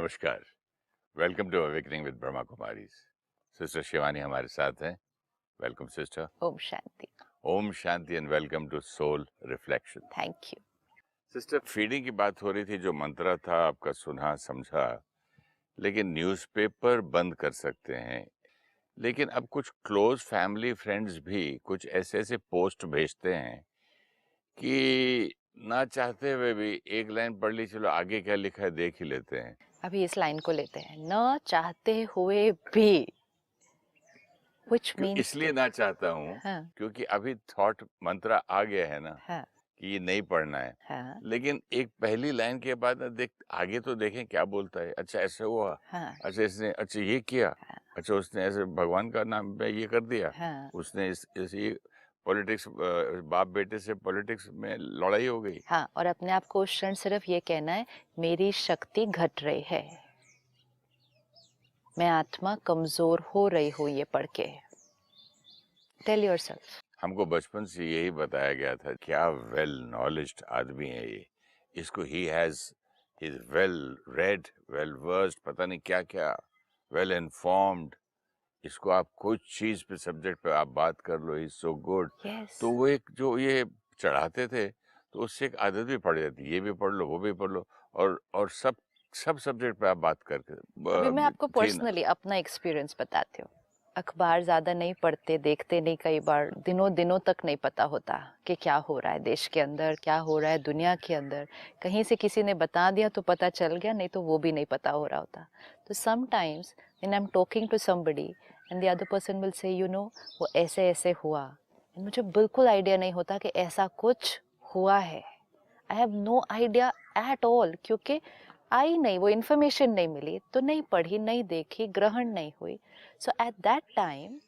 नमस्कार। Welcome to awakening with Brahma Kumari. Sister Shivani हमारे साथ हैं। Welcome sister. ओम शांति। ओम शांति and welcome to soul reflection. Thank you. Sister, feeding की बात हो रही थी, जो मंत्रा था आपका सुना समझा, लेकिन न्यूज़पेपर बंद कर सकते हैं। लेकिन अब कुछ क्लोज फैमिली फ्रेंड्स भी कुछ ऐसे ऐसे पोस्ट भेजते हैं कि ना चाहते हुए भी एक लाइन पढ़ ली, चलो आगे क्या लिखा है देख ही लेते हैं। अभी इस लाइन को लेते हैं, न चाहते हुए भी, which means इसलिए ना चाहता हूँ हाँ, क्योंकि अभी थॉट मंत्रा आ गया है ना हाँ, कि ये नहीं पढ़ना है। हाँ, लेकिन एक पहली लाइन के बाद ना देख आगे तो देखें क्या बोलता है। अच्छा ऐसे हुआ, हाँ, अच्छा इसने अच्छा ये किया, हाँ, अच्छा उसने ऐसे भगवान का नाम पे ये कर दिया, हाँ, उसने इस ये पॉलिटिक्स, बाप बेटे से पॉलिटिक्स में लड़ाई हो गई। हाँ, और अपने आप को उस क्षण सिर्फ ये कहना है, मेरी शक्ति घट रही है, मैं आत्मा कमजोर हो रही हूँ ये पढ़ के। Tell yourself. हमको बचपन से यही बताया गया था, क्या वेल नॉलेज्ड आदमी है ये, इसको he is well read, well versed, पता नहीं क्या क्या, वेल इन्फॉर्म्ड, इसको आप कुछ चीज पे सब्जेक्ट पे आप बात कर लो, इज सो गुड। यस। तो वो एक जो ये चढ़ाते थे, तो उससे एक आदत भी पड़ जाती, ये भी पढ़ लो वो भी पढ़ लो, और सब सब्जेक्ट पे आप बात करके अभी मैं आपको थी ना। पर्सनली अपना एक्सपीरियंस बताती हूँ। अखबार ज़्यादा नहीं पढ़ते, देखते नहीं, कई बार दिनों दिनों तक नहीं पता होता कि क्या हो रहा है देश के अंदर, क्या हो रहा है दुनिया के अंदर। कहीं से किसी ने बता दिया तो पता चल गया, नहीं तो वो भी नहीं पता हो रहा होता। तो sometimes when I am talking to somebody and the other person will say you know वो ऐसे ऐसे हुआ, मुझे बिल्कुल आइडिया नहीं होता कि ऐसा कुछ हुआ है। I have no idea at all, क्योंकि आई नहीं, वो इन्फॉर्मेशन नहीं मिली, तो नहीं पढ़ी, नहीं देखी, ग्रहण नहीं हुई। So at that time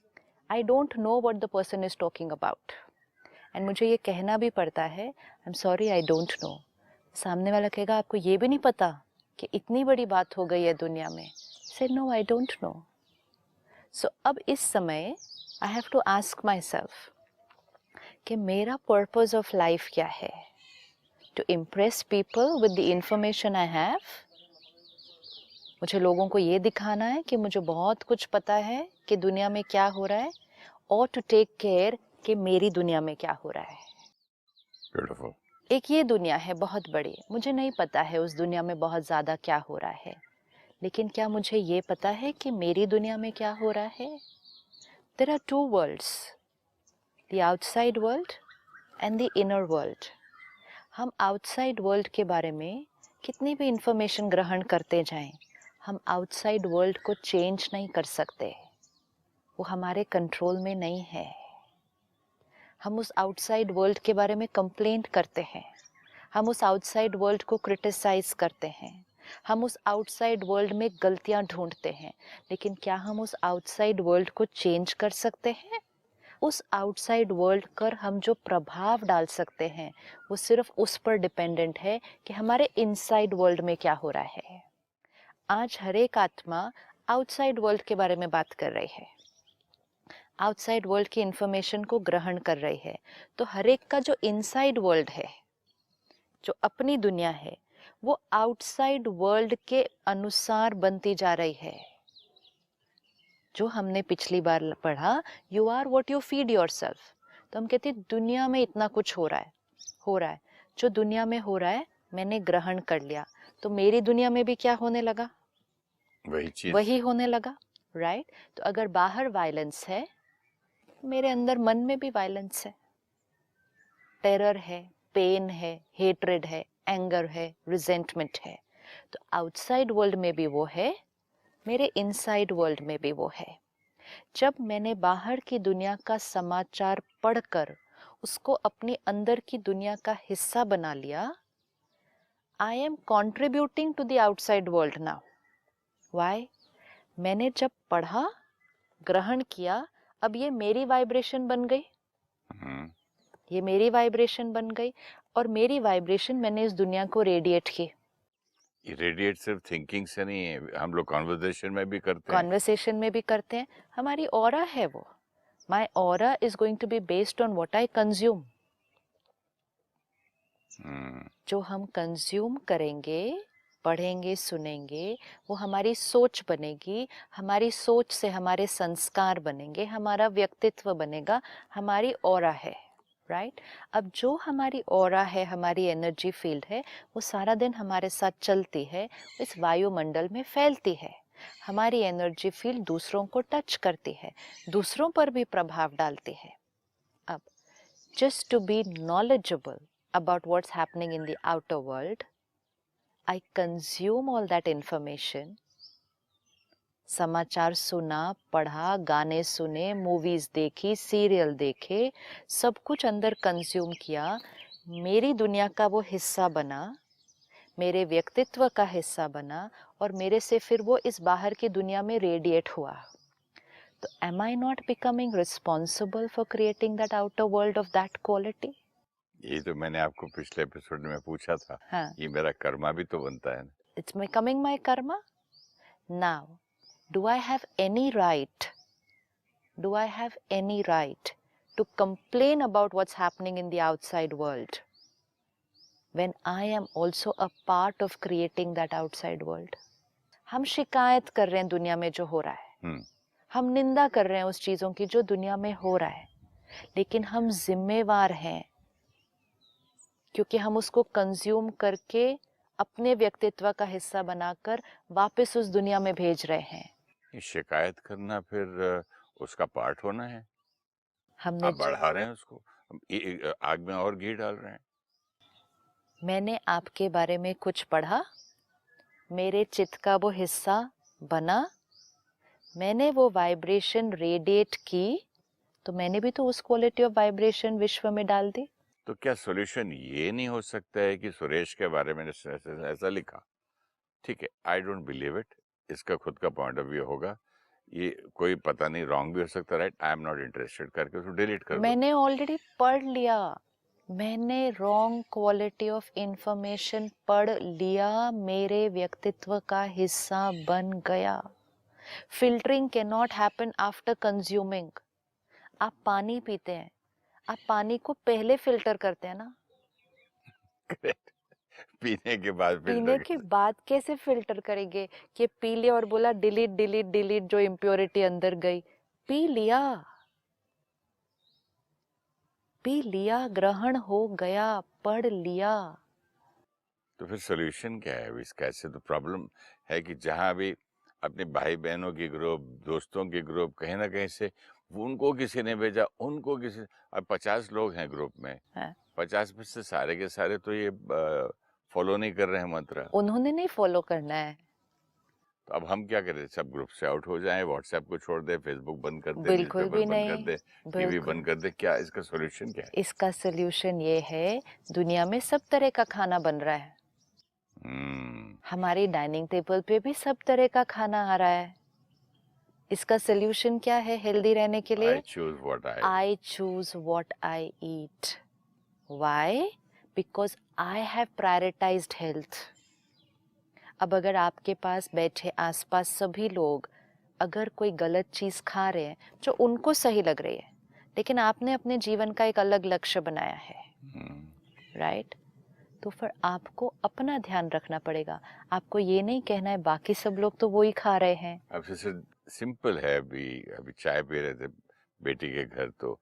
I don't know what the person is talking about, and मुझे ये कहना भी पड़ता है, I am sorry I don't know. सामने वाला कहेगा आपको ये भी नहीं पता कि इतनी बड़ी बात हो गई है दुनिया में। Say no I don't know. So अब इस समय I have to ask myself कि मेरा पर्पज ऑफ लाइफ क्या है। To impress people with the information I have, मुझे लोगों को ये दिखाना है कि मुझे बहुत कुछ पता है कि दुनिया में क्या हो रहा है, और टू टेक केयर कि मेरी दुनिया में क्या हो रहा है। ब्यूटीफुल। एक ये दुनिया है बहुत बड़ी, मुझे नहीं पता है उस दुनिया में बहुत ज़्यादा क्या हो रहा है, लेकिन क्या मुझे ये पता है कि मेरी दुनिया में क्या हो रहा है। There are two worlds, the outside world and the inner world. हम आउटसाइड वर्ल्ड के बारे में कितनी भी इंफॉर्मेशन ग्रहण करते जाएं, हम आउटसाइड वर्ल्ड को चेंज नहीं कर सकते, वो हमारे कंट्रोल में नहीं है। हम उस आउटसाइड वर्ल्ड के बारे में कंप्लेंट करते हैं, हम उस आउटसाइड वर्ल्ड को क्रिटिसाइज करते हैं, हम उस आउटसाइड वर्ल्ड में गलतियां ढूंढते हैं, लेकिन क्या हम उस आउटसाइड वर्ल्ड को चेंज कर सकते हैं? उस आउटसाइड वर्ल्ड पर हम जो प्रभाव डाल सकते हैं वो सिर्फ उस पर डिपेंडेंट है कि हमारे इनसाइड वर्ल्ड में क्या हो रहा है। आज हर एक आत्मा आउटसाइड वर्ल्ड के बारे में बात कर रही है, आउटसाइड वर्ल्ड की इंफॉर्मेशन को ग्रहण कर रही है। तो हर एक का जो इनसाइड वर्ल्ड है, जो अपनी दुनिया है, वो आउटसाइड वर्ल्ड के अनुसार बनती जा रही है। जो हमने पिछली बार पढ़ा, you are what you feed yourself. तो हम कहते हैं दुनिया में इतना कुछ हो रहा है, जो दुनिया में हो रहा है मैंने ग्रहण कर लिया, तो मेरी दुनिया में भी क्या होने लगा, वही चीज, वही होने लगा, राइट। तो अगर बाहर वायलेंस है, मेरे अंदर मन में भी वायलेंस है, टेरर है, पेन है, हेट्रेड है, एंगर है, रिजेंटमेंट है। तो आउटसाइड वर्ल्ड में भी वो है, मेरे इनसाइड वर्ल्ड में भी वो है। जब मैंने बाहर की दुनिया का समाचार पढ़कर उसको अपने अंदर की दुनिया का हिस्सा बना लिया, I am contributing to the outside world now. Why? मैंने जब पढ़ा, ग्रहण किया, अब ये मेरी वाइब्रेशन बन गई, ये मेरी वाइब्रेशन बन गई, और मेरी वाइब्रेशन मैंने इस दुनिया को रेडिएट की। रेडिएट सिर्फ थिंकिंग से नहीं है, हम लोग कॉन्वर्सेशन में भी करते हैं। कॉन्वर्सेशन में भी करते हैं, हमारी ऑरा है वो। My aura is going to be based on what I consume. जो हम कंज्यूम करेंगे, पढ़ेंगे, सुनेंगे, वो हमारी सोच बनेगी, हमारी सोच से हमारे संस्कार बनेंगे, हमारा व्यक्तित्व बनेगा, हमारी ऑरा है, राइट? अब जो हमारी ऑरा है, हमारी एनर्जी फील्ड है, वो सारा दिन हमारे साथ चलती है, इस वायुमंडल में फैलती है। हमारी एनर्जी फील्ड दूसरों को टच करती है, दूसरों पर भी प्रभाव डालती है। अब just to be knowledgeable about what's happening in the outer world, I consume all that information. समाचार सुना, पढ़ा, गाने सुने, मूवीज देखी, सीरियल देखे, सब कुछ अंदर कंज्यूम किया, मेरी दुनिया का वो हिस्सा बना, मेरे व्यक्तित्व का हिस्सा बना, और मेरे से फिर वो इस बाहर की दुनिया में रेडिएट हुआ। तो am I not becoming responsible for creating that outer world of that quality? यही तो मैंने आपको पिछले एपिसोड में पूछा था। हाँ, ये मेरा कर्मा भी तो बनता है ना। it's becoming my karma. Now, do I have any right? Do I have any right to complain about what's happening in the outside world when I am also a part of creating that outside world? हम शिकायत कर रहे हैं दुनिया में जो हो रहा है, हम निंदा कर रहे हैं उस चीजों की जो दुनिया में हो रहा है, लेकिन हम जिम्मेवार हैं क्योंकि हम उसको कंज्यूम करके अपने व्यक्तित्व का हिस्सा बनाकर वापस उस दुनिया में भेज रहे हैं। ये शिकायत करना फिर उसका पार्ट होना है। हमने आप बढ़ा रहे हैं उसको, आग में और घी डाल रहे हैं। मैंने आपके बारे में कुछ पढ़ा, मेरे चित्त का वो हिस्सा बना, मैंने वो वाइब्रेशन रेडिएट की, तो मैंने भी तो उस क्वालिटी ऑफ वाइब्रेशन विश्व में डाल दी। तो क्या सॉल्यूशन ये नहीं हो सकता है कि सुरेश के बारे में ऐसा लिखा, ठीक है, आई डोंट बिलीव इट, इसका खुद का पॉइंट ऑफ व्यू होगा, ये कोई पता नहीं रॉन्ग भी हो सकता, right, I am not interested करके उसको डिलीट कर दो। मैंने ऑलरेडी पढ़ लिया, मैंने रॉन्ग क्वालिटी ऑफ इंफॉर्मेशन पढ़ लिया, मेरे व्यक्तित्व का हिस्सा बन गया। Filtering can not happen after consuming. आप पानी पीते हैं, आप पानी को पहले फिल्टर करते हैं ना, पीने के बाद पीने के बाद कैसे फिल्टर करेंगे कि पी लिया और बोला डिलीट डिलीट डिलीट, जो इम्प्योरिटी अंदर गई, पी लिया, पी लिया, ग्रहण हो गया, पढ़ लिया। तो फिर सोल्यूशन क्या है इसका? ऐसे तो प्रॉब्लम है कि जहाँ भी अपने भाई बहनों की ग्रुप, दोस्तों की ग्रुप, कहीं ना कहीं से उनको किसी ने भेजा, उनको किसी, अब 50 लोग हैं ग्रुप में, 50 में से सारे के सारे तो ये फॉलो नहीं कर रहे हैं मंत्र। उन्होंने नहीं फॉलो करना है, तो अब हम क्या करें? सब ग्रुप से आउट हो जाएं, व्हाट्सएप को छोड़ दे, फेसबुक बंद कर दे, बिल्कुल न्यूज़पेपर भी बंद कर नहीं, दे, टीवी बंद कर दे? क्या इसका सॉल्यूशन क्या है? इसका सोल्यूशन ये है, दुनिया में सब तरह का खाना बन रहा है, हमारी डाइनिंग टेबल पे भी सब तरह का खाना आ रहा है। इसका सोल्यूशन क्या है हेल्दी रहने के लिए? I choose what I eat. Why? Because I have prioritized health. अब अगर आपके पास बैठे आसपास सभी लोग अगर कोई गलत चीज खा रहे हैं जो उनको सही लग रही है, लेकिन आपने अपने जीवन का एक अलग लक्ष्य बनाया है, राइट? तो फिर आपको अपना ध्यान रखना पड़ेगा। आपको ये नहीं कहना है बाकी सब लोग तो वो ही खा रहे हैं। अब जैसे सिंपल है, अभी चाय पी रहे थे बेटी के घर, तो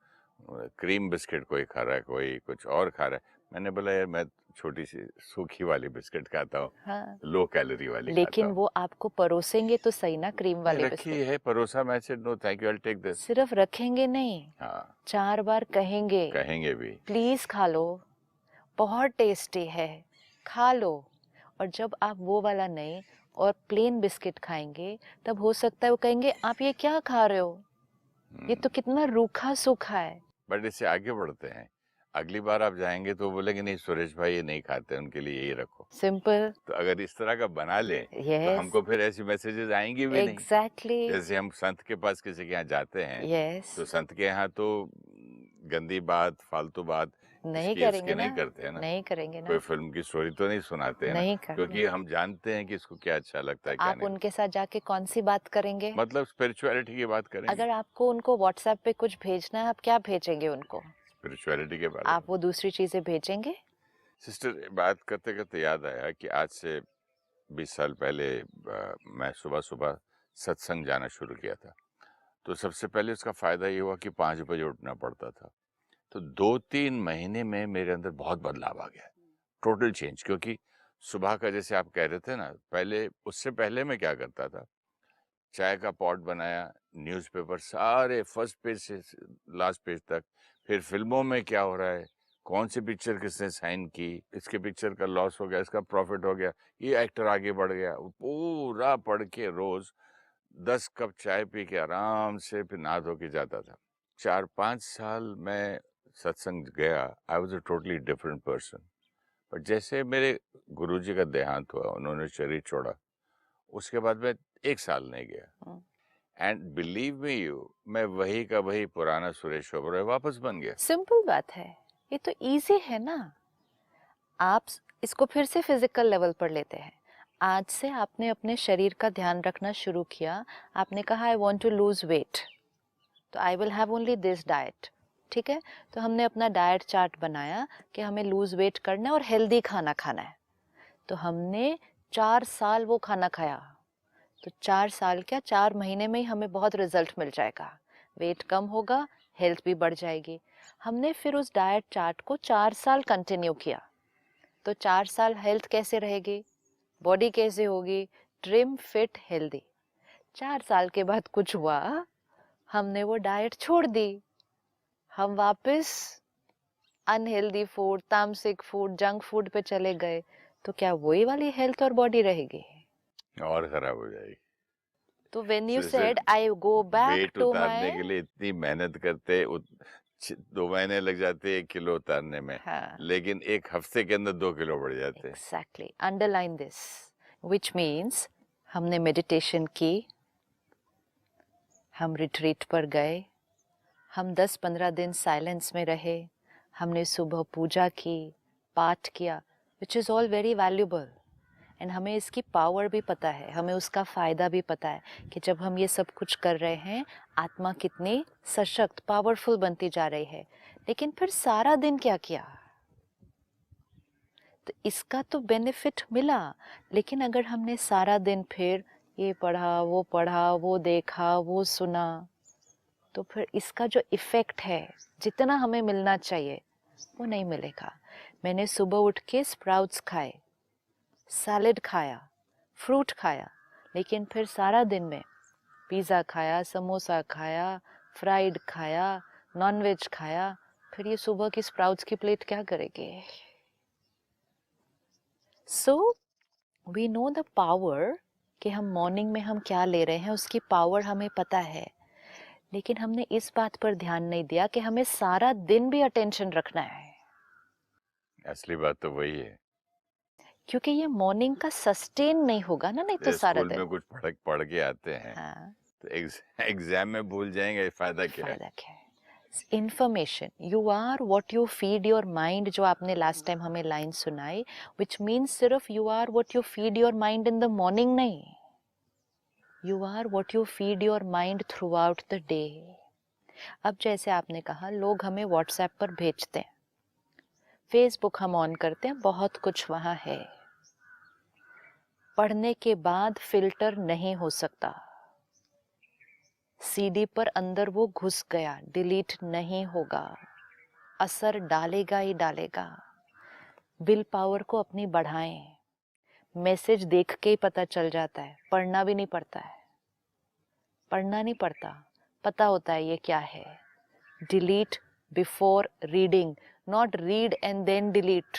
क्रीम बिस्किट कोई खा रहा है, कोई कुछ और खा रहा है। मैंने बोला यार मैं छोटी सी सूखी वाली बिस्किट खाता हूँ, हाँ, लो कैलोरी वाली लेकिन खाता वो आपको परोसेंगे तो सही ना, क्रीम वाली रखी बिस्किट। है परोसा, मैं say no thank you, I take this. सिर्फ रखेंगे नहीं, हाँ, 4 बार कहेंगे, कहेंगे भी, प्लीज खा लो, बहुत टेस्टी है, खा लो। और जब आप वो वाला नहीं और प्लेन बिस्किट खाएंगे, तब हो सकता है वो कहेंगे आप ये क्या खा रहे हो, ये तो कितना रूखा सूखा है। बट इससे आगे बढ़ते हैं, अगली बार आप जाएंगे तो बोलेंगे नहीं सुरेश भाई ये नहीं खाते, उनके लिए यही रखो, सिंपल। तो अगर इस तरह का बना ले तो यस, हमको फिर ऐसी मैसेजेस आएंगी भी नहीं। एग्जैक्टली। जैसे हम संत के पास किसी के यहाँ जाते हैं, यस, तो संत के यहाँ तो गंदी बात, फालतू बात नहीं इसकी करेंगे नहीं ना, करते हैं ना, नहीं करेंगे कोई ना, फिल्म की स्टोरी तो नहीं सुनाते हैं नहीं ना, करेंगे। क्योंकि हम जानते हैं कि इसको क्या अच्छा लगता है, क्या आप नहीं। उनके साथ जाके कौन सी बात करेंगे? मतलब स्पिरिचुअलिटी की बात करेंगे। अगर आपको उनको व्हाट्सएप पे कुछ भेजना है, आप क्या भेजेंगे उनको? स्पिरिचुअलिटी के बारे में। आप वो दूसरी चीजें भेजेंगे? सिस्टर, बात करते करते याद आया कि आज से 20 साल पहले मैं सुबह-सुबह सत्संग जाना शुरू किया था। तो सबसे पहले उसका फ़ायदा ये हुआ कि 5 बजे उठना पड़ता था। तो 2-3 महीने में मेरे अंदर बहुत बदलाव आ गया, टोटल चेंज। क्योंकि सुबह का जैसे आप कह रहे थे ना, पहले उससे पहले मैं क्या करता था, चाय का पॉट बनाया, न्यूज़पेपर सारे फर्स्ट पेज से लास्ट पेज तक, फिर फ़िल्मों में क्या हो रहा है, कौन सी पिक्चर किसने साइन की, इसके पिक्चर का लॉस हो गया, इसका प्रॉफ़िट हो गया, ये एक्टर आगे बढ़ गया, वो पूरा पढ़ के रोज़ 10 कप चाय पी के आराम से फिर नहा धो के जाता था। 4-5 साल मैं सत्संग गया, I was a totally different person. But जैसे मेरे गुरुजी का देहांत हुआ, उन्होंने शरीर छोड़ा, उसके बाद मैं 1 साल नहीं गया। हम्म। एंड बिलीव मी यू, मैं वही का वही पुराना सुरेश ओबेरॉय वापस बन गया। सिंपल बात है, ये तो इजी है ना। आप इसको फिर से फिजिकल लेवल पर लेते हैं। आज से आपने अपने शरीर का ध्यान रखना शुरू किया। आपने कहा I want to lose weight, तो I will have only this diet. ठीक है, तो हमने अपना डाइट चार्ट बनाया कि हमें लूज वेट करना है और हेल्दी खाना खाना है। तो हमने 4 साल वो खाना खाया। तो 4 साल क्या, 4 महीने में ही हमें बहुत रिजल्ट मिल जाएगा। वेट कम होगा, हेल्थ भी बढ़ जाएगी। हमने फिर उस डाइट चार्ट को 4 साल कंटिन्यू किया। तो 4 साल हेल्थ कैसे रहेगी, बॉडी कैसे होगी, ट्रिम फिट हेल्दी। 4 साल के बाद कुछ हुआ, हमने वो डाइट छोड़ दी। हम वापस अनहेल्दी फूड, तामसिक फूड, जंक फूड पे चले गए। तो क्या वही वाली हेल्थ और बॉडी रहेगी? और खराब हो जाएगी। तो व्हेन यू जैसे said I go back weight to उतारने माय, के लिए इतनी मेहनत करते, 2 महीने लग जाते 1 किलो उतारने में, हाँ, लेकिन 1 हफ्ते के अंदर 2 किलो बढ़ जाते हैं। Exactly, underline this, which means हमने मेडिटेशन की, हम रिट्रीट पर गए, हम 10-15 दिन साइलेंस में रहे, हमने सुबह पूजा की, पाठ किया, which is all very valuable. And हमें इसकी पावर भी पता है, हमें उसका फ़ायदा भी पता है कि जब हम ये सब कुछ कर रहे हैं, आत्मा कितनी सशक्त, पावरफुल बनती जा रही है। लेकिन फिर सारा दिन क्या किया? तो इसका तो बेनिफिट मिला, लेकिन अगर हमने सारा दिन फिर ये पढ़ा, वो देखा, वो सुना, तो फिर इसका जो इफ़ेक्ट है, जितना हमें मिलना चाहिए वो नहीं मिलेगा। मैंने सुबह उठ के स्प्राउट्स खाए, सैलेड खाया, फ्रूट खाया, लेकिन फिर सारा दिन में पिज़्ज़ा खाया, समोसा खाया, फ्राइड खाया, नॉनवेज खाया, फिर ये सुबह की स्प्राउट्स की प्लेट क्या करेगी? So we know the power, कि हम मॉर्निंग में हम क्या ले रहे हैं उसकी पावर हमें पता है। लेकिन हमने इस बात पर ध्यान नहीं दिया कि हमें सारा दिन भी अटेंशन रखना है, असली बात तो वही है। क्योंकि ये मॉर्निंग का सस्टेन नहीं होगा ना, नहीं तो जैसे सारा स्कूल दिन। में कुछ पढ़ के आते हैं, हाँ, तो एग्जाम में भूल जाएंगे, फायदा क्या है? फायदा क्या है? Information, you are what you feed your mind, जो आपने लास्ट टाइम हमें लाइन सुनाई, विच मीन्स सिर्फ you are what you feed your mind in the morning नहीं, you are what you feed your mind throughout the day. अब जैसे आपने कहा, लोग हमें व्हाट्सएप पर भेजते हैं, फेसबुक हम ऑन करते हैं, बहुत कुछ वहाँ है, पढ़ने के बाद फिल्टर नहीं हो सकता। सीडी पर अंदर वो घुस गया, डिलीट नहीं होगा, असर डालेगा ही डालेगा। विल पावर को अपनी बढ़ाएं। मैसेज देख के ही पता चल जाता है, पढ़ना भी नहीं पड़ता है, पढ़ना नहीं पड़ता, पता होता है ये क्या है। Delete before reading, not read and then delete.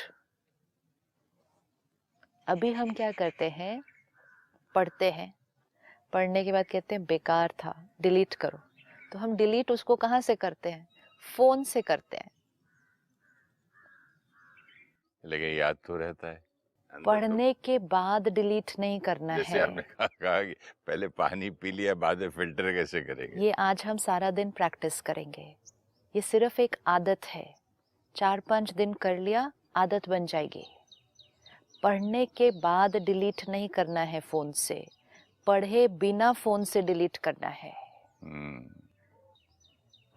अभी हम क्या करते हैं, पढ़ते हैं, पढ़ने के बाद कहते हैं बेकार था, डिलीट करो। तो हम डिलीट उसको कहाँ से करते हैं? फोन से करते हैं। लेकिन याद तो रहता है अंदर तो। पढ़ने के बाद डिलीट नहीं करना जैसे है। आपने कहा कि पहले पानी पी लिया, बाद में फिल्टर कैसे करेंगे? ये आज हम सारा दिन प्रैक्टिस करेंगे। ये सिर्फ एक आदत है, 4-5 दिन कर लिया, आदत बन जाएगी। पढ़ने के बाद डिलीट नहीं करना है फोन से, पढ़े बिना फोन से डिलीट करना है।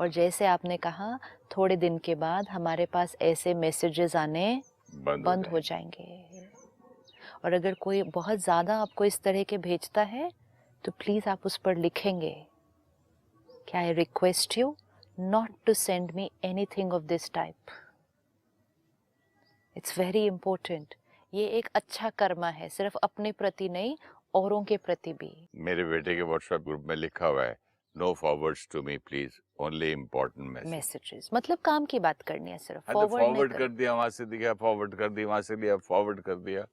और जैसे आपने कहा, थोड़े दिन के बाद हमारे पास ऐसे मैसेजेस आने बंद बंद हो जाएंगे। और अगर कोई बहुत ज़्यादा आपको इस तरह के भेजता है तो प्लीज़ आप उस पर लिखेंगे कि I request you not to send me anything of this type. It's very important. ये एक अच्छा कर्मा है, सिर्फ अपने प्रति नहीं, औरों के प्रति भी। मेरे बेटे के व्हाट्सएप ग्रुप में लिखा हुआ है, no forwards to me please, only important message. Messages मतलब काम की बात करनी है, सिर्फ हाँ तो फॉरवर्ड नहीं फॉरवर्ड कर। कर दिया, वहां से दिया फॉरवर्ड कर दिया, वहां से लिया फॉरवर्ड कर दिया।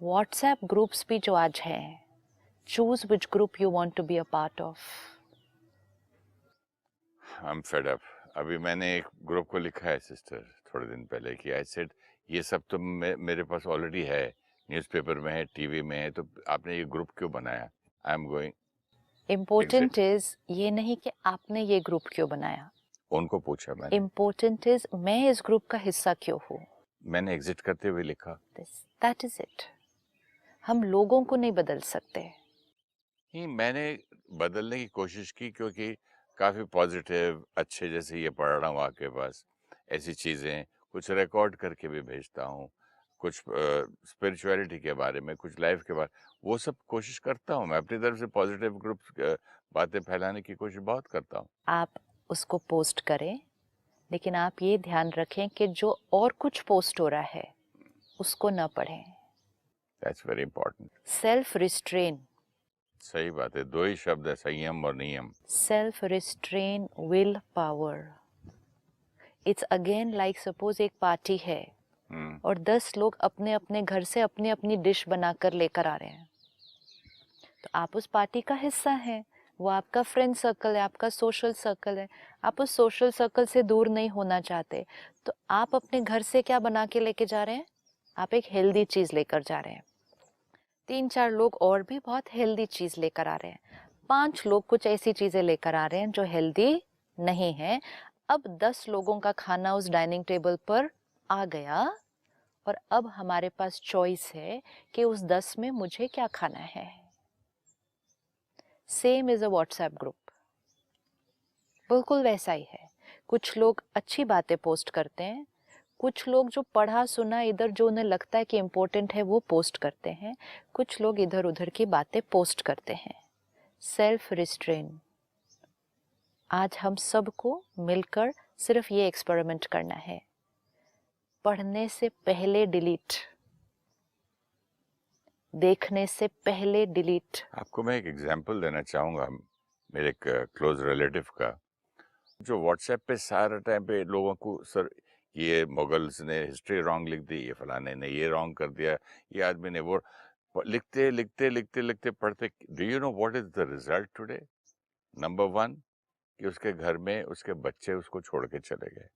व्हाट्सएप ग्रुप्स भी जो आज हैं, choose which group you want to be a part of. I am fed up. अभी मैंने एक ग्रुप को लिखा है सिस्टर थोड़े दिन पहले कि आई सेड ये सब तो मेरे पास ऑलरेडी है, न्यूज़पेपर में है, टीवी में है, तो आपने ये ग्रुप क्यों बनाया? I am going. Important is ये नहीं कि आपने ये ग्रुप क्यों बनाया, उनको पूछा मैंने, इम्पोर्टेंट इज मैं इस ग्रुप का हिस्सा क्यों हूँ। मैंने एग्जिट करते हुए लिखा। That is it. हम लोगों को नहीं बदल सकते। नहीं, मैंने बदलने की कोशिश की क्योंकि काफ़ी पॉजिटिव अच्छे, जैसे ये पढ़ रहा हूँ आपके पास, ऐसी चीज़ें कुछ रिकॉर्ड करके भी भेजता हूँ, कुछ स्पिरिचुअलिटी के बारे में, कुछ लाइफ के बारे, वो सब कोशिश करता हूँ मैं अपनी तरफ से, पॉजिटिव ग्रुप बातें फैलाने की कोशिश बहुत करता हूँ। आप उसको पोस्ट करें, लेकिन आप ये ध्यान रखें कि जो और कुछ पोस्ट हो रहा है उसको ना पढ़ें। That's very important. Self restrain. सही बात है, दो ही शब्द है, संयम और नियम। Self restrain, will power. It's again like suppose एक पार्टी है और 10 लोग अपने अपने घर से अपनी अपनी डिश बनाकर लेकर आ रहे हैं, तो आप उस पार्टी का हिस्सा हैं, वो आपका फ्रेंड सर्कल है, आपका सोशल सर्कल है। आप उस सोशल सर्कल से दूर नहीं होना चाहते, तो आप अपने घर से क्या बना के लेके जा रहे हैं? आप एक हेल्दी चीज लेकर जा रहे हैं। 3-4 लोग और भी बहुत हेल्दी चीज लेकर आ रहे हैं। 5 लोग कुछ ऐसी चीजें लेकर आ रहे हैं जो हेल्दी नहीं है। अब 10 लोगों का खाना उस डाइनिंग टेबल पर आ गया और अब हमारे पास चॉइस है कि उस 10 में मुझे क्या खाना है। Same is a WhatsApp group, बिल्कुल वैसा ही है। कुछ लोग अच्छी बातें पोस्ट करते हैं, कुछ लोग जो पढ़ा सुना इधर जो उन्हें लगता है कि इम्पोर्टेंट है वो पोस्ट करते हैं, कुछ लोग इधर उधर की बातें पोस्ट करते हैं। Self restrain. आज हम सबको मिलकर सिर्फ ये एक्सपेरिमेंट करना है, पढ़ने से पहले डिलीट, देखने से पहले डिलीट। आपको मैं एक एग्जांपल देना चाहूँगा, मेरे एक क्लोज रिलेटिव का, जो व्हाट्सएप पे सारा टाइम पे लोगों को, सर ये मुगल्स ने हिस्ट्री रॉन्ग लिख दी, ये फलाने ने ये रॉन्ग कर दिया, ये आदमी ने वो, लिखते लिखते लिखते लिखते पढ़ते, do you know what is the result today? Number 1 कि उसके घर में उसके बच्चे उसको छोड़ के चले गए,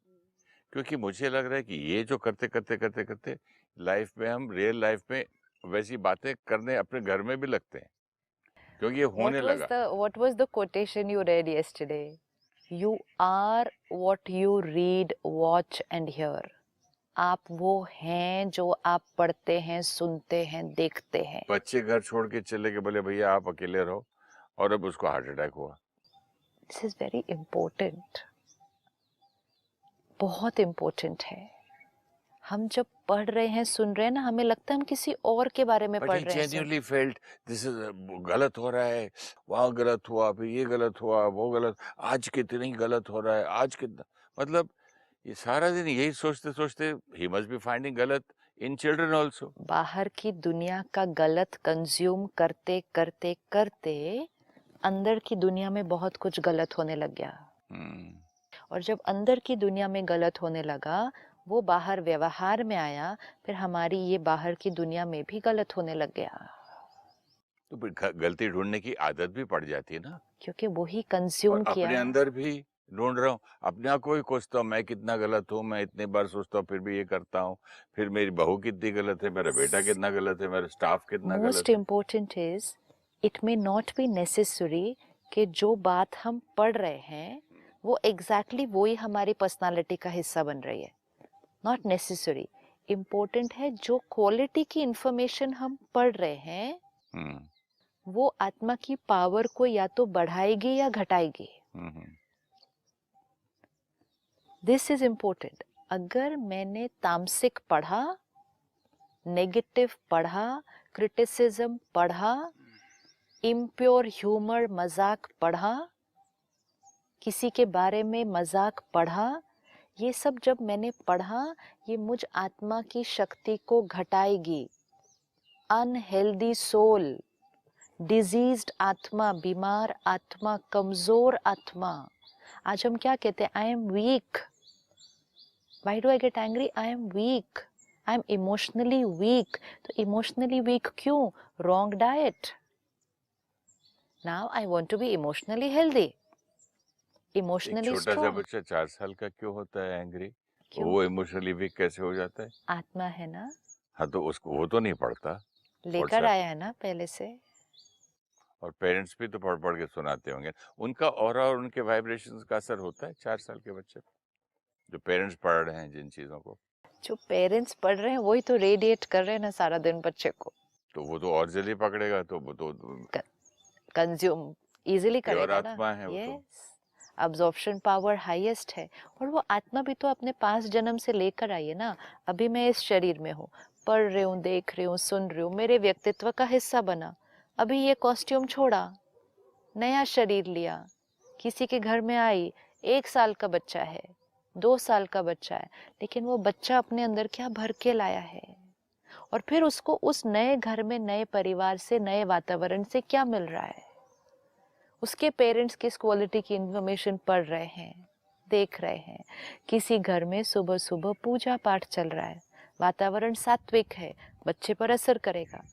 क्योंकि मुझे लग रहा है कि ये जो करते करते करते करते लाइफ में, हम रियल लाइफ में वैसी बातें करने अपने घर में भी लगते हैं, क्योंकि ये होने लगा। What was the quotation you read yesterday? You are what you read, watch and hear. आप वो हैं जो आप पढ़ते हैं, सुनते हैं, देखते हैं। बच्चे घर छोड़ के चले गए, बोले भैया आप अकेले रहो, और अब उसको हार्ट अटैक हुआ। This is very important. बहुत इम्पोर्टेंट है। हम जब पढ़ रहे हैं, सुन रहे हैं ना, हमें लगता है हम किसी और के बारे में बट पढ़ ही रहे हैं। जेन्युइनली फेल्ट दिस इज गलत हो रहा है, वहाँ गलत हुआ, फिर ये गलत हुआ, वो गलत, आज कितनी गलत हो रहा है, आज कितना, मतलब ये सारा दिन यही सोचते सोचते ही मस्ट बी फाइंडिंग गलत इन चिल्ड्रन आल्सो। बाहर की दुनिया का गलत कंज्यूम करते करते करते अंदर की दुनिया में बहुत कुछ गलत होने लग गया। और जब अंदर की दुनिया में गलत होने लगा, वो बाहर व्यवहार में आया, फिर हमारी ये बाहर की दुनिया में भी गलत होने लग गया। तो फिर गलती ढूंढने की आदत भी पड़ जाती है ना, क्योंकि वही और कंज्यूम किया। अपने अंदर भी ढूंढ रहा हूँ, अपने आप को ही कोसता हूँ, मैं कितना गलत हूँ, मैं इतनी बार सोचता हूँ फिर भी ये करता हूँ, फिर मेरी बहू कितनी गलत है, मेरा बेटा कितना गलत है, मेरा स्टाफ कितना गलत मोस्ट है। Important is it may not be necessary कि जो बात हम पढ़ रहे हैं वो एग्जैक्टली वही हमारी पर्सनालिटी का हिस्सा बन रही है। Not necessary. इम्पोर्टेंट है जो क्वालिटी की इंफॉर्मेशन हम पढ़ रहे हैं वो आत्मा की पावर को या तो बढ़ाएगी या घटाएगी। This is important. अगर मैंने तामसिक पढ़ा नेगेटिव पढ़ा, क्रिटिसिज्म पढ़ा, इम्प्योर ह्यूमर मजाक पढ़ा, किसी के बारे में मजाक पढ़ा, ये सब जब मैंने पढ़ा, ये मुझ आत्मा की शक्ति को घटाएगी। अनहेल्दी सोल, डिजीज्ड आत्मा, बीमार आत्मा, कमजोर आत्मा। आज हम क्या कहते हैं? I am weak. Why do I get angry? I am weak, I am emotionally weak. तो इमोशनली वीक क्यों? Wrong diet. Now I want to be emotionally healthy, एक इमोशनली छोटा सा स्ट्रॉन्ग। बच्चा 4 साल का क्यों होता है एंग्री? क्यों? वो इमोशनली वीक कैसे हो जाता है? आत्मा है ना, हाँ, तो उसको वो तो नहीं पढ़ता लेकर व्हाट्सएप, आया है ना पहले से। और पेरेंट्स भी तो पढ़ पढ़ के सुनाते होंगे। उनका ऑरा और उनके वाइब्रेशंस का असर होता है 4 साल के बच्चे पे, जो पेरेंट्स पढ़ रहे हैं जिन चीज़ों को। जो पेरेंट्स पढ़ रहे हैं वही तो रेडिएट कर रहे हैं ना सारा दिन बच्चे को। तो वो तो और जल्दी पकड़ेगा, तो वो तो कंज्यूम इजीली प्योर करेगा ना। आत्मा है वो तो। यस, अब्जॉर्प्शन पावर हाईएस्ट है। और वो आत्मा भी तो अपने 5 जन्म से लेकर आई है ना। अभी मैं इस शरीर में हूँ, पढ़ रही हूँ, देख रही हूँ, सुन रही हूँ, मेरे व्यक्तित्व का हिस्सा बना। अभी ये कॉस्ट्यूम छोड़ा, नया शरीर लिया, किसी के घर में आई, 1 साल का बच्चा है, 2 साल का बच्चा है, लेकिन वो बच्चा अपने अंदर क्या भर के लाया है। और फिर उसको उस नए घर में, नए परिवार से, नए वातावरण से क्या मिल रहा है? उसके पेरेंट्स किस क्वालिटी की इंफॉर्मेशन पढ़ रहे हैं, देख रहे हैं। किसी घर में सुबह सुबह पूजा पाठ चल रहा है, वातावरण सात्विक है, बच्चे पर असर करेगा।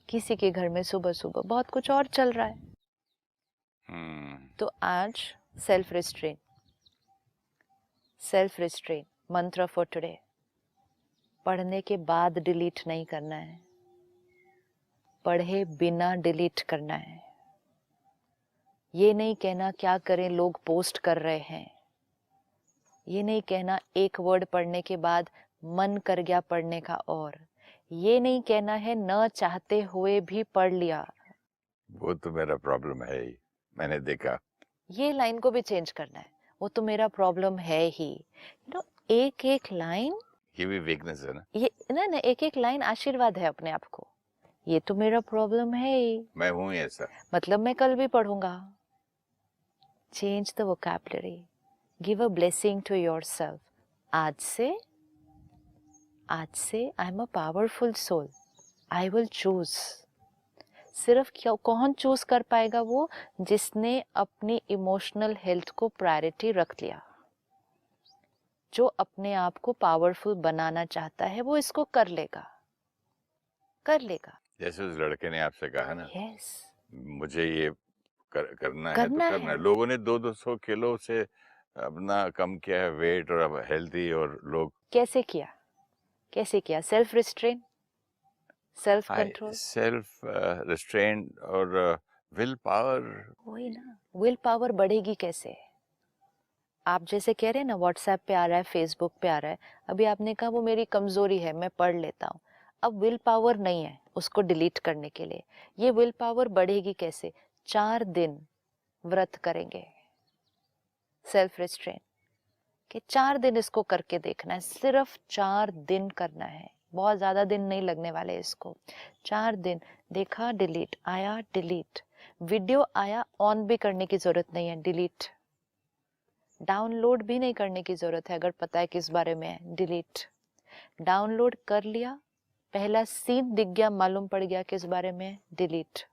किसी के घर में सुबह सुबह बहुत कुछ और चल रहा है। तो आज सेल्फ रिस्ट्रेन मंत्र फॉर टुडे। पढ़ने के बाद डिलीट नहीं करना है, पढ़े बिना डिलीट करना है। ये नहीं कहना क्या करें लोग पोस्ट कर रहे हैं, ये नहीं कहना एक वर्ड पढ़ने के बाद मन कर गया पढ़ने का, और ये नहीं कहना है न चाहते हुए भी पढ़ लिया। वो तो मेरा प्रॉब्लम है ही, मैंने देखा। ये लाइन को भी चेंज करना है, वो तो मेरा प्रॉब्लम है ही। एक एक लाइन, ये भी वीकनेस है ना। ये ना एक एक लाइन आशीर्वाद है अपने आप को। ये तो मेरा प्रॉब्लम है ही, मैं हूँ ऐसा, मतलब मैं कल भी पढ़ूंगा। Change the vocabulary, give a blessing to yourself. आज से I am a powerful soul, I will choose. सिर्फ क्या कौन चूज कर पाएगा? वो जिसने अपनी इमोशनल हेल्थ को प्रायोरिटी रख लिया। जो अपने आप को पावरफुल बनाना चाहता है वो इसको कर लेगा। जैसे उस लड़के ने आपसे कहा ना, यस, मुझे ये करना है तो करना करना है। है। लोगों ने 200 किलो से अपना कम किया है वेट, और अब हेल्थी, और लोग कैसे किया? Self restrain, self control. Self restraint और विल पावर। वही ना, विल पावर बढ़ेगी कैसे? आप जैसे कह रहे हैं ना, व्हाट्सएप पे आ रहा है, फेसबुक पे आ रहा है, अभी आपने कहा वो मेरी कमजोरी है, मैं पढ़ लेता हूँ। अब विल पावर नहीं है उसको डिलीट करने के लिए। ये विल पावर बढ़ेगी कैसे? 4 दिन व्रत करेंगे, सेल्फ रिस्ट्रेन कि 4 दिन इसको करके देखना है। सिर्फ 4 दिन करना है, बहुत ज्यादा दिन नहीं लगने वाले इसको। 4 दिन देखा, डिलीट आया, डिलीट। वीडियो आया, ऑन भी करने की जरूरत नहीं है, डिलीट। डाउनलोड भी नहीं करने की जरूरत है, अगर पता है किस बारे में है, डिलीट। डाउनलोड कर लिया, पहला सीन दिख गया, मालूम पड़ गया किस बारे में है, डिलीट।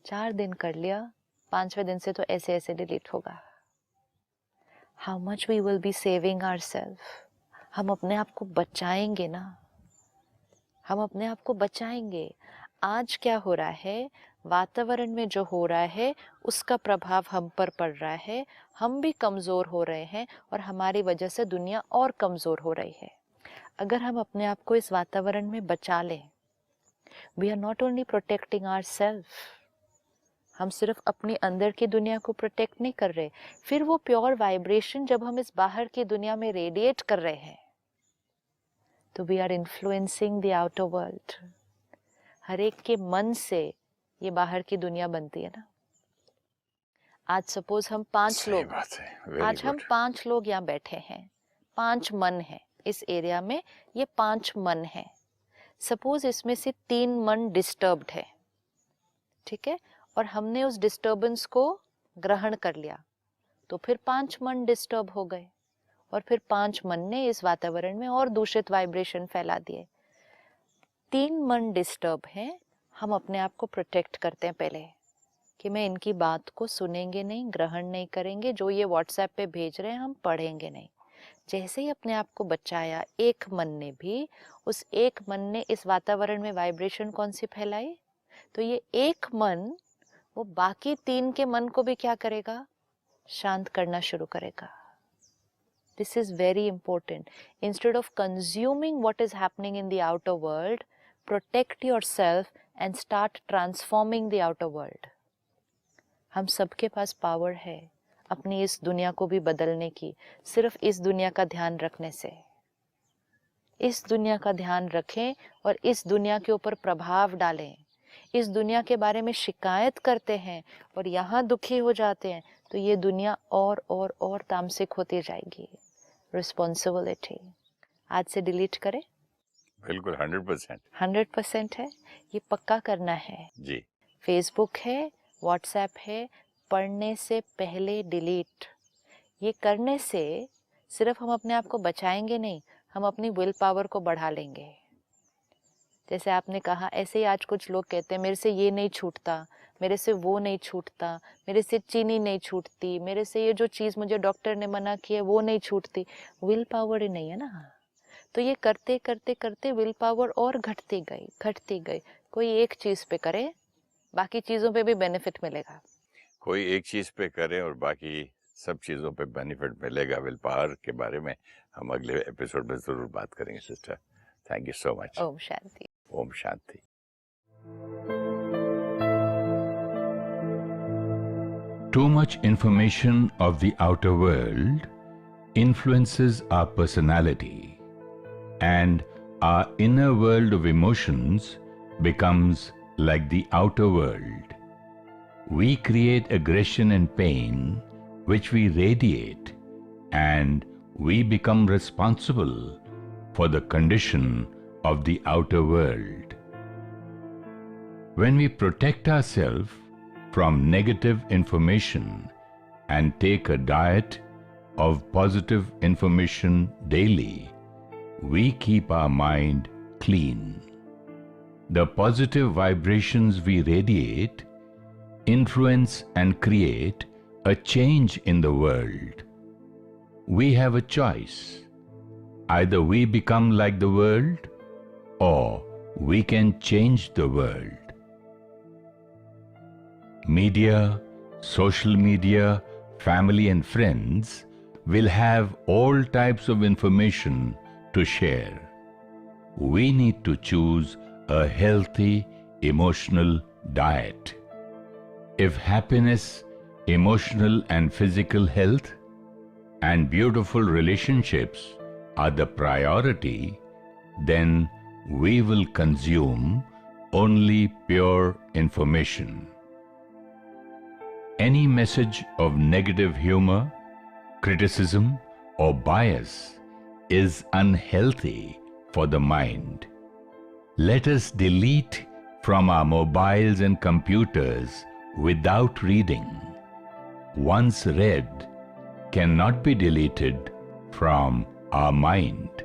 4 दिन कर लिया, 5वें दिन से तो ऐसे ऐसे डिलीट होगा। How much we will be saving ourselves. हम अपने आप को बचाएंगे ना, हम अपने आप को बचाएंगे। आज क्या हो रहा है, वातावरण में जो हो रहा है उसका प्रभाव हम पर पड़ रहा है। हम भी कमजोर हो रहे हैं और हमारी वजह से दुनिया और कमजोर हो रही है। अगर हम अपने आप को इस वातावरण में बचा लें, we are not only protecting ourselves, हम सिर्फ अपनी अंदर की दुनिया को प्रोटेक्ट नहीं कर रहे, फिर वो प्योर वाइब्रेशन जब हम इस बाहर की दुनिया में रेडिएट कर रहे हैं तो we are influencing the outer world. हर एक के मन से ये बाहर की दुनिया बनती है ना। आज सपोज हम 5 लोग, बात है, आज हम 5 लोग यहाँ बैठे हैं, 5 मन हैं, इस एरिया में ये 5 मन है। सपोज इसमें से 3 मन डिस्टर्ब्ड है, ठीक है, और हमने उस डिस्टर्बेंस को ग्रहण कर लिया, तो फिर 5 मन डिस्टर्ब हो गए और फिर 5 मन ने इस वातावरण में और दूषित वाइब्रेशन फैला दिए। 3 मन डिस्टर्ब हैं, हम अपने आप को प्रोटेक्ट करते हैं पहले कि मैं इनकी बात को सुनेंगे नहीं, ग्रहण नहीं करेंगे, जो ये व्हाट्सएप पे भेज रहे हैं हम पढ़ेंगे नहीं। जैसे ही अपने आप को बचाया, एक मन ने भी, उस एक मन ने इस वातावरण में वाइब्रेशन कौन सी फैलाई, तो ये एक मन वो बाकी 3 के मन को भी क्या करेगा, शांत करना शुरू करेगा। This is very important. Instead of consuming what is happening in the outer world, protect yourself and start transforming the outer world. हम सबके पास पावर है अपनी इस दुनिया को भी बदलने की, सिर्फ इस दुनिया का ध्यान रखने से। इस दुनिया का ध्यान रखें और इस दुनिया के ऊपर प्रभाव डालें। इस दुनिया के बारे में शिकायत करते हैं और यहाँ दुखी हो जाते हैं, तो ये दुनिया और तामसिक होती जाएगी। रिस्पॉन्सिबिलिटी आज से डिलीट करें। बिल्कुल 100%। 100% है, ये पक्का करना है जी। फेसबुक है, व्हाट्सएप है, पढ़ने से पहले डिलीट। ये करने से सिर्फ हम अपने आप को बचाएंगे नहीं, हम अपनी विल पावर को बढ़ा लेंगे। जैसे आपने कहा, ऐसे ही आज कुछ लोग कहते हैं मेरे से ये नहीं छूटता, मेरे से वो नहीं छूटता, मेरे से चीनी नहीं छूटती, मेरे से ये जो चीज़ मुझे डॉक्टर ने मना की है वो नहीं छूटती। विल पावर ही नहीं है ना। तो ये करते करते करते विल पावर और घटती गई। कोई एक चीज़ पे करे, बाकी चीज़ों पे भी बेनिफिट मिलेगा। कोई एक चीज़ पे करें और बाकी सब चीज़ों पे बेनिफिट मिलेगा। विल पावर के बारे में हम अगले एपिसोड में ज़रूर बात करेंगे sister. Thank you so much. ओम शांति। ओम शांति। Too much information of the outer world influences our personality, and our inner world of emotions becomes like the outer world. We create aggression and pain, which we radiate, and we become responsible for the condition of the outer world. When we protect ourselves from negative information and take a diet of positive information daily, we keep our mind clean. The positive vibrations we radiate influence and create a change in the world. We have a choice. Either we become like the world, or we can change the world. Media, social media, family and friends will have all types of information to share. We need to choose a healthy emotional diet. If happiness, emotional and physical health, and beautiful relationships are the priority, then we will consume only pure information. Any message of negative humor, criticism, or bias is unhealthy for the mind. Let us delete from our mobiles and computers without reading. Once read, cannot be deleted from our mind.